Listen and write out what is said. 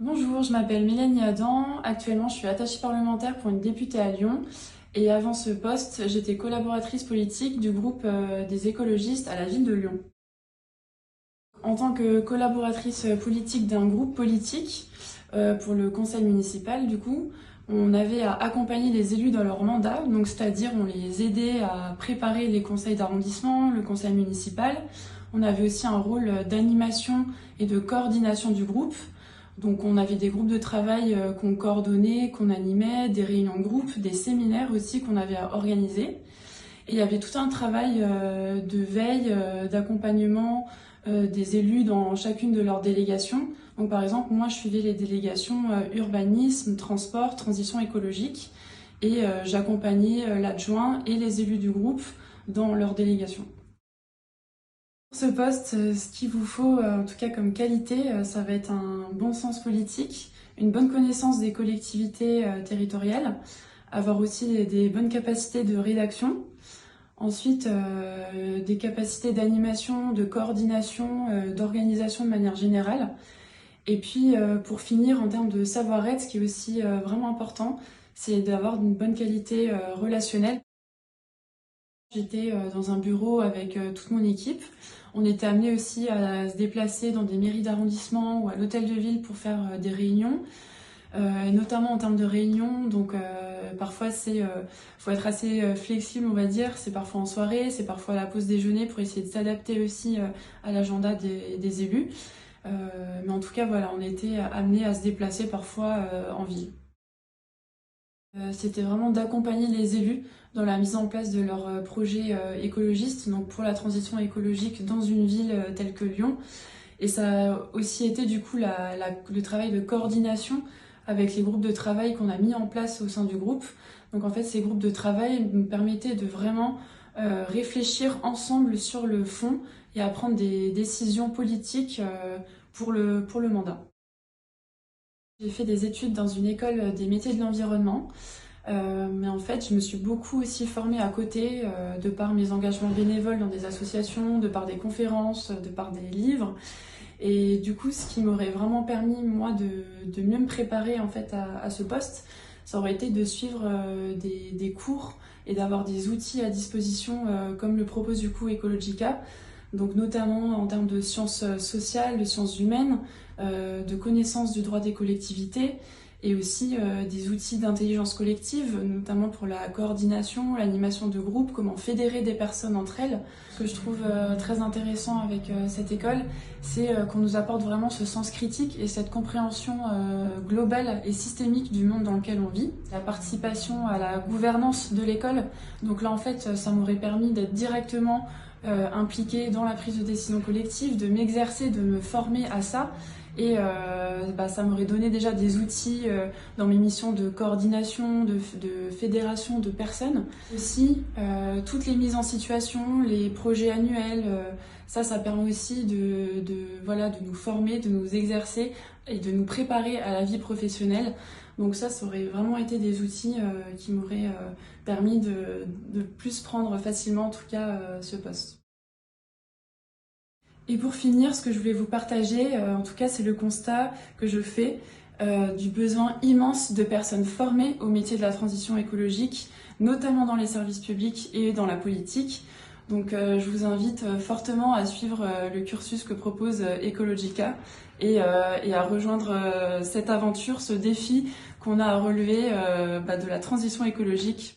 Bonjour, je m'appelle Mélanie Adam. Actuellement, je suis attachée parlementaire pour une députée à Lyon. Et avant ce poste, j'étais collaboratrice politique du groupe des écologistes à la ville de Lyon. En tant que collaboratrice politique d'un groupe politique pour le conseil municipal, du coup, on avait à accompagner les élus dans leur mandat, donc c'est-à-dire on les aidait à préparer les conseils d'arrondissement, le conseil municipal. On avait aussi un rôle d'animation et de coordination du groupe. Donc on avait des groupes de travail qu'on coordonnait, qu'on animait, des réunions de groupe, des séminaires aussi qu'on avait à organiser. Et il y avait tout un travail de veille, d'accompagnement des élus dans chacune de leurs délégations. Donc par exemple, moi je suivais les délégations urbanisme, transport, transition écologique et j'accompagnais l'adjoint et les élus du groupe dans leurs délégations. Pour ce poste, ce qu'il vous faut, en tout cas comme qualité, ça va être un bon sens politique, une bonne connaissance des collectivités territoriales, avoir aussi des bonnes capacités de rédaction, ensuite des capacités d'animation, de coordination, d'organisation de manière générale. Et puis pour finir, en termes de savoir-être, ce qui est aussi vraiment important, c'est d'avoir une bonne qualité relationnelle. J'étais dans un bureau avec toute mon équipe. On était amené aussi à se déplacer dans des mairies d'arrondissement ou à l'hôtel de ville pour faire des réunions, et notamment en termes de réunions. Donc parfois faut être assez flexible, on va dire. C'est parfois en soirée, c'est parfois à la pause déjeuner pour essayer de s'adapter aussi à l'agenda des élus. Mais en tout cas, voilà, on était amené à se déplacer parfois en ville. C'était vraiment d'accompagner les élus dans la mise en place de leurs projets écologistes, donc pour la transition écologique dans une ville telle que Lyon. Et ça a aussi été du coup le travail de coordination avec les groupes de travail qu'on a mis en place au sein du groupe. Donc en fait, ces groupes de travail nous permettaient de vraiment réfléchir ensemble sur le fond et à prendre des décisions politiques pour le mandat. J'ai fait des études dans une école des métiers de l'environnement, mais en fait je me suis beaucoup aussi formée à côté, de par mes engagements bénévoles dans des associations, de par des conférences, de par des livres. Et du coup, ce qui m'aurait vraiment permis, moi, de mieux me préparer en fait à ce poste, ça aurait été de suivre des cours et d'avoir des outils à disposition, comme le propose du coup Ecologica. Donc notamment en termes de sciences sociales, de sciences humaines, de connaissance du droit des collectivités et aussi des outils d'intelligence collective, notamment pour la coordination, l'animation de groupe, comment fédérer des personnes entre elles. Ce que je trouve très intéressant avec cette école, c'est qu'on nous apporte vraiment ce sens critique et cette compréhension globale et systémique du monde dans lequel on vit. La participation à la gouvernance de l'école, donc là en fait ça m'aurait permis d'être directement impliquée dans la prise de décision collective, de m'exercer, de me former à ça. Et ça m'aurait donné déjà des outils dans mes missions de coordination, de fédération de personnes. Aussi, toutes les mises en situation, les projets annuels, ça permet aussi voilà, de nous former, de nous exercer et de nous préparer à la vie professionnelle. Donc ça aurait vraiment été des outils qui m'auraient permis de plus prendre facilement, en tout cas, ce poste. Et pour finir, ce que je voulais vous partager, en tout cas, c'est le constat que je fais du besoin immense de personnes formées au métier de la transition écologique, notamment dans les services publics et dans la politique. Donc je vous invite fortement à suivre le cursus que propose Ecologica et à rejoindre cette aventure, ce défi qu'on a à relever de la transition écologique.